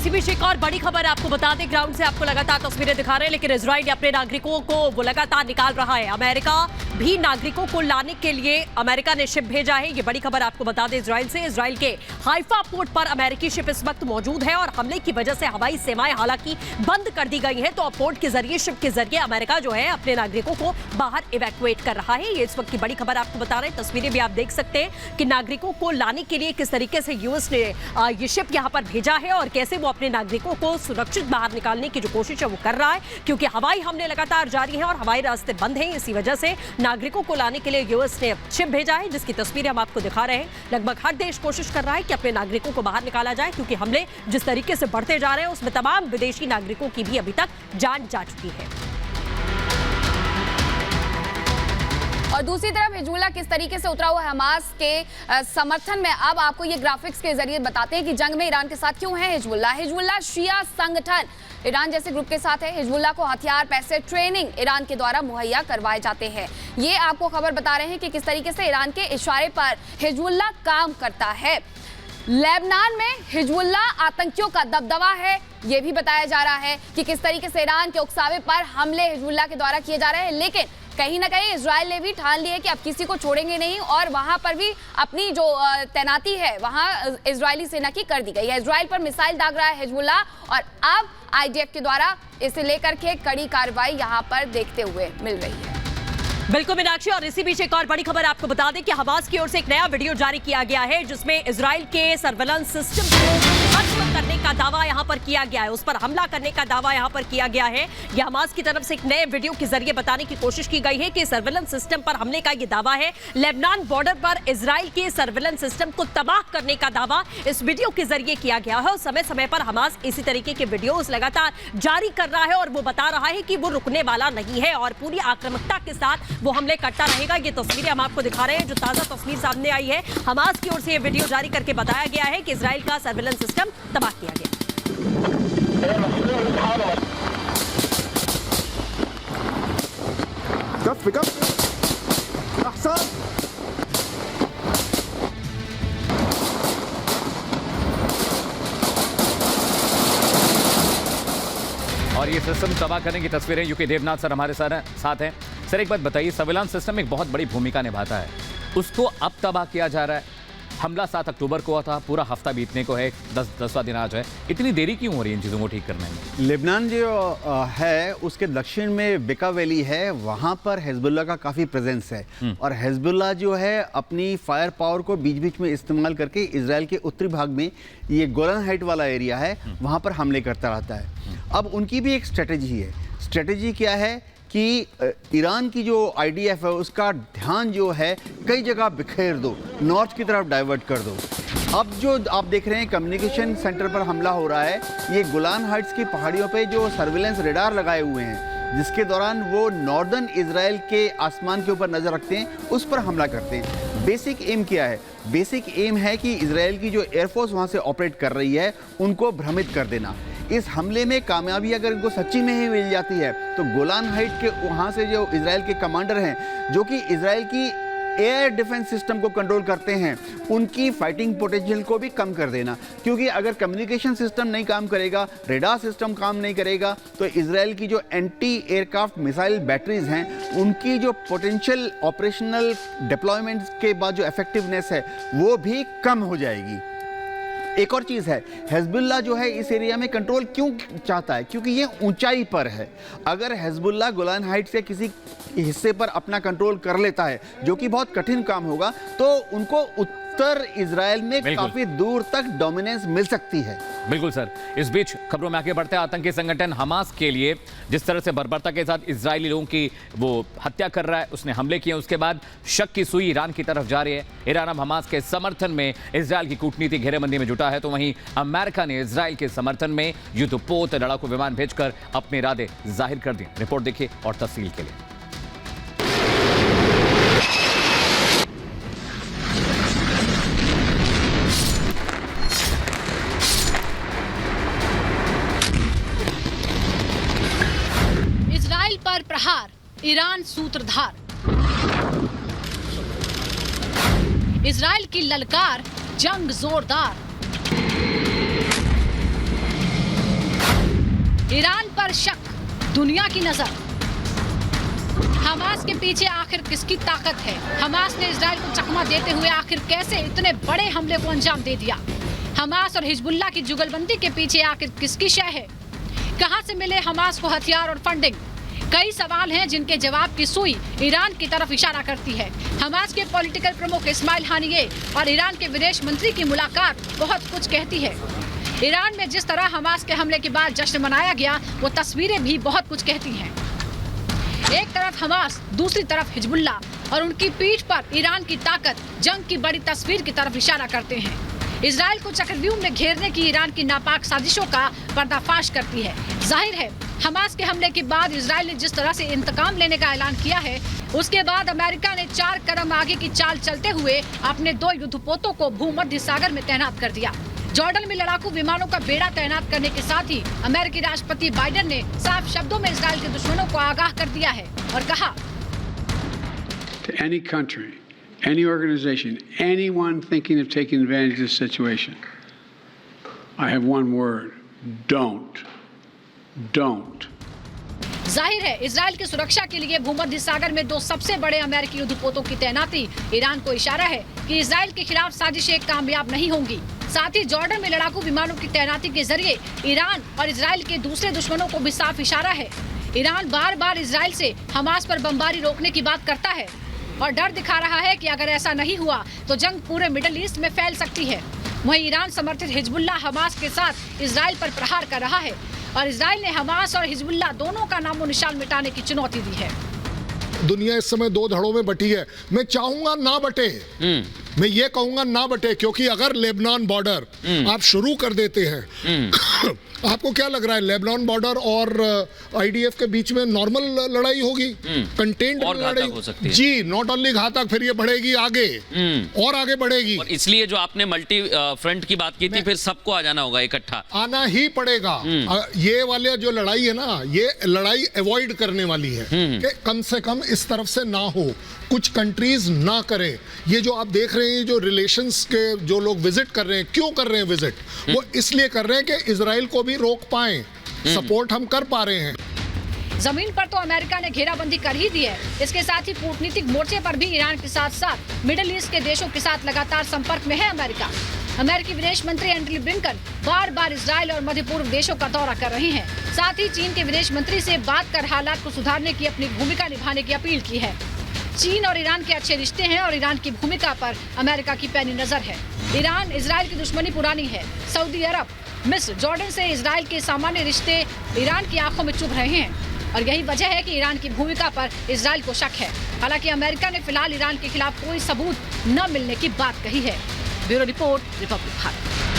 इसी बीच एक और बड़ी खबर आपको बता दें, ग्राउंड से आपको लगातार तस्वीरें दिखा रहे हैं, लेकिन इजराइल अपने नागरिकों को वो लगातार निकाल रहा है। अमेरिका भी नागरिकों को लाने के लिए अमेरिका ने शिप भेजा है। ये बड़ी खबर आपको बता दें इजराइल से। इजराइल के हाइफा पोर्ट पर अमेरिकी शिप इस वक्त मौजूद है और हमले की वजह से हवाई सेवाएं हालांकि बंद कर दी गई हैं, तो अब पोर्ट के जरिए, शिप के जरिए अमेरिका जो है अपने नागरिकों को बाहर इवैक्यूएट कर रहा है। ये इस वक्त की बड़ी खबर आपको बता रहे हैं। तस्वीरें भी आप देख सकते हैं कि नागरिकों को लाने के लिए किस तरीके से यूएस ने ये शिप यहां पर भेजा है और कैसे वो अपने नागरिकों को सुरक्षित बाहर निकालने की जो कोशिश है वो कर रहा है, क्योंकि हवाई हमले लगातार जारी हैं और हवाई रास्ते बंद हैं। इसी वजह से नागरिकों को लाने के लिए यूएस ने शिप भेजा है, जिसकी तस्वीरें हम आपको दिखा रहे हैं। लगभग हर देश कोशिश कर रहा है कि अपने नागरिकों को बाहर निकाला जाए, क्योंकि हमले जिस तरीके से बढ़ते जा रहे हैं उसमें तमाम विदेशी नागरिकों की भी अभी तक जान जा चुकी है। और दूसरी तरफ हिजबुल्लाह किस तरीके से उतरा हुआ हमास के समर्थन में, अब आपको ये ग्राफिक्स के जरिए बताते हैं कि जंग में ईरान के साथ क्यों है हिजबुल्लाह। हिजबुल्लाह शिया संगठन ईरान जैसे ग्रुप के साथ है। हिजबुल्लाह को हथियार, पैसे, ट्रेनिंग ईरान के द्वारा मुहैया करवाए जाते हैं। ये आपको खबर बता रहे हैं कि किस तरीके से ईरान के इशारे पर हिजबुल्लाह काम करता है। लेबनान में हिजबुल्लाह आतंकियों का दबदबा है, ये भी बताया जा रहा है कि किस तरीके से ईरान के उकसावे पर हमले हिजबुल्लाह के द्वारा किए जा रहे हैं। लेकिन कहीं ना कहीं इजराइल ने भी ठान ली है कि अब किसी को छोड़ेंगे नहीं और वहां पर भी अपनी जो तैनाती है वहां इजरायली सेना की कर दी गई है। इजराइल पर मिसाइल दाग रहा है हिजबुल्लाह और अब आईडीएफ के द्वारा इसे लेकर के कड़ी कार्रवाई यहां पर देखते हुए मिल रही है। बिल्कुल मीनाक्षी, और इसी बीच एक और बड़ी खबर आपको बता दें कि हमास की ओर से एक नया वीडियो जारी किया गया है, जिसमें इजराइल के सर्वेलेंस सिस्टम को खत्म करने का दावा यहां पर किया गया है, उस पर हमला करने का दावा यहां पर किया गया है। यह हमास की तरफ से एक नए वीडियो के जरिए बताने की कोशिश की गई है कि सर्वेलेंस सिस्टम पर हमले का यह दावा है। लेबनान बॉर्डर पर इजराइल के सर्वेलेंस सिस्टम को तबाह करने का दावा इस वीडियो के जरिए किया गया है और समय समय पर हमास इसी तरीके के वीडियोस लगातार जारी कर रहा है और वो बता रहा है कि वो रुकने वाला नहीं है और पूरी आक्रामकता के साथ वो हमले करता रहेगा। ये तस्वीरें हम आपको दिखा रहे हैं, जो ताजा तस्वीर सामने आई है। हमास की ओर से ये वीडियो जारी करके बताया गया है कि इजराइल का सर्वेलेंस सिस्टम तबाह किया गया। और ये सिस्टम तबाह करने की तस्वीरें यूके देवनाथ सर हमारे साथ हैं। सर एक बात बताइए, सर्विलांस सिस्टम एक बहुत बड़ी भूमिका निभाता है, उसको अब तबाह किया जा रहा है। हमला 7 अक्टूबर को हुआ था, पूरा हफ्ता बीतने को है, 10वां दिन आज है, इतनी देरी क्यों हो रही है इन चीज़ों को ठीक करने में? लेबनान जो है उसके दक्षिण में बिका वैली है, वहाँ पर हिजबुल्लाह का काफ़ी प्रेजेंस है और हिजबुल्लाह जो है अपनी फायर पावर को बीच बीच में इस्तेमाल करके इजराइल के उत्तरी भाग में, ये गोलन हाइट वाला एरिया है, वहाँ पर हमले करता रहता है। अब उनकी भी एक स्ट्रेटेजी है। स्ट्रेटेजी क्या है कि ईरान की जो आईडीएफ है उसका ध्यान जो है कई जगह बिखेर दो, नॉर्थ की तरफ डाइवर्ट कर दो। अब जो आप देख रहे हैं कम्युनिकेशन सेंटर पर हमला हो रहा है, ये गोलान हाइट्स की पहाड़ियों पे जो सर्विलेंस रेडार लगाए हुए हैं, जिसके दौरान वो नॉर्दर्न इजराइल के आसमान के ऊपर नज़र रखते हैं, उस पर हमला करते हैं। बेसिक एम क्या है? बेसिक एम है कि इजराइल की जो एयरफोर्स वहाँ से ऑपरेट कर रही है उनको भ्रमित कर देना। इस हमले में कामयाबी अगर इनको सच्ची में ही मिल जाती है तो गोलान हाइट के वहाँ से जो इजराइल के कमांडर हैं, जो कि इजराइल की एयर डिफेंस सिस्टम को कंट्रोल करते हैं, उनकी फाइटिंग पोटेंशियल को भी कम कर देना। क्योंकि अगर कम्युनिकेशन सिस्टम नहीं काम करेगा, रेडार सिस्टम काम नहीं करेगा, तो इजराइल की जो एंटी एयरक्राफ्ट मिसाइल बैटरीज हैं, उनकी जो पोटेंशियल ऑपरेशनल डिप्लॉयमेंट के बाद जो इफेक्टिवनेस है वो भी कम हो जाएगी। एक और चीज़ है, हिजबुल्लाह जो है इस एरिया में कंट्रोल क्यों चाहता है? क्योंकि ये ऊंचाई पर है। अगर हिजबुल्लाह गोलान हाइट से किसी हिस्से पर अपना कंट्रोल कर लेता है, जो कि बहुत कठिन काम होगा, तो उनको उत्तर इजराइल में काफी दूर तक डोमिनेंस मिल सकती है। बिल्कुल सर। इस बीच खबरों में आगे बढ़ते हैं, आतंकी संगठन हमास के लिए जिस तरह से बर्बरता के साथ इजरायली लोगों की वो हत्या कर रहा है, उसने हमले किए, उसके बाद शक की सुई ईरान की तरफ जा रही है। ईरान अब हमास के समर्थन में इजरायल की कूटनीति घेरेबंदी में जुटा है, तो वहीं अमेरिका ने इजरायल के समर्थन में युद्धपोत लड़ाकू विमान भेजकर अपने इरादे जाहिर कर दिए। रिपोर्ट देखिए और तफसील के लिए। पर प्रहार, ईरान सूत्रधार। इजराइल की ललकार, जंग जोरदार। ईरान पर शक, दुनिया की नजर। हमास के पीछे आखिर किसकी ताकत है? हमास ने इजराइल को चकमा देते हुए आखिर कैसे इतने बड़े हमले को अंजाम दे दिया? हमास और हिजबुल्लाह की जुगलबंदी के पीछे आखिर किसकी शय है? कहां से मिले हमास को हथियार और फंडिंग? कई सवाल हैं जिनके जवाब की सुई ईरान की तरफ इशारा करती है। हमास के पॉलिटिकल प्रमुख इस्माइल हानिये और ईरान के विदेश मंत्री की मुलाकात बहुत कुछ कहती है। ईरान में जिस तरह हमास के हमले के बाद जश्न मनाया गया, वो तस्वीरें भी बहुत कुछ कहती हैं। एक तरफ हमास, दूसरी तरफ हिजबुल्लाह और उनकी पीठ पर ईरान की ताकत जंग की बड़ी तस्वीर की तरफ इशारा करते हैं। इजराइल को चक्रव्यूह में घेरने की ईरान की नापाक साजिशों का पर्दाफाश करती है। जाहिर है, हमास के हमले के बाद इजराइल ने जिस तरह से इंतकाम लेने का ऐलान किया है, उसके बाद अमेरिका ने 4 कदम आगे की चाल चलते हुए अपने 2 युद्धपोतों को भूमध्य सागर में तैनात कर दिया। जॉर्डन में लड़ाकू विमानों का बेड़ा तैनात करने के साथ ही अमेरिकी राष्ट्रपति बाइडेन ने साफ शब्दों में इजराइल के दुश्मनों को आगाह कर दिया है और कहा, any country, any organization, anyone thinking of taking advantage of this situation, I have one word: don't. जाहिर है, इजराइल की सुरक्षा के लिए भूमध्य सागर में 2 सबसे बड़े अमेरिकी युद्धपोतों की तैनाती ईरान को इशारा है कि इजराइल के खिलाफ साजिशें कामयाब नहीं होंगी। साथ ही जॉर्डन में लड़ाकू विमानों की तैनाती के जरिए ईरान और इजराइल के दूसरे दुश्मनों को भी साफ इशारा है। ईरान बार बार इजराइल से हमास पर बमबारी रोकने की बात करता है और डर दिखा रहा है कि अगर ऐसा नहीं हुआ तो जंग पूरे मिडिल ईस्ट में फैल सकती है। वहीं ईरान समर्थित हिजबुल्लाह हमास के साथ इजराइल पर प्रहार कर रहा है और इजराइल ने हमास और हिजबुल्लाह दोनों का नामो निशान मिटाने की चुनौती दी है। दुनिया इस समय 2 धड़ों में बटी है। मैं चाहूंगा ना बटे, मैं ये कहूंगा ना बटे, क्योंकि अगर लेबनान बॉर्डर आप शुरू कर देते हैं आपको क्या लग रहा है, लेबनान बॉर्डर और आईडीएफ के बीच में नॉर्मल लड़ाई होगी, कंटेंट लड़ाई हो सकती है जी, नॉट ओनली घातक, फिर ये बढ़ेगी आगे और आगे बढ़ेगी। और इसलिए जो आपने मल्टी फ्रंट की बात की थी, फिर सबको आ जाना होगा, इकट्ठा आना ही पड़ेगा। ये वाले जो लड़ाई है ना, ये लड़ाई अवॉइड करने वाली है कि कम से कम इस तरफ से ना हो, कुछ कंट्रीज ना करें। ये जो आप देख रहे हैं, जो रिलेशंस के जो लोग विजिट कर रहे हैं, क्यों कर रहे हैं विजिट? वो इसलिए कर रहे हैं कि इजराइल को भी रोक पाएं, सपोर्ट हम कर पा रहे हैं। जमीन पर तो अमेरिका ने घेराबंदी कर ही दी है, इसके साथ ही कूटनीतिक मोर्चे पर भी ईरान के साथ साथ मिडिल ईस्ट के देशों के साथ लगातार संपर्क में है अमेरिका। अमेरिकी विदेश मंत्री एंटनी ब्लिंकन बार बार इजराइल और मध्य पूर्व देशों का दौरा कर रहे हैं। साथ ही चीन के विदेश मंत्री से बात कर हालात को सुधारने की अपनी भूमिका निभाने की अपील की है। चीन और ईरान के अच्छे रिश्ते हैं और ईरान की भूमिका पर अमेरिका की पैनी नजर है। ईरान इजराइल की दुश्मनी पुरानी है। सऊदी अरब, मिस्र, जॉर्डन से इजराइल के सामान्य रिश्ते ईरान की आंखों में चुभ रहे हैं और यही वजह है कि ईरान की भूमिका पर इजराइल को शक है। हालांकि अमेरिका ने फिलहाल ईरान के खिलाफ कोई सबूत न मिलने की बात कही है। Bureau report, Republic Bharat.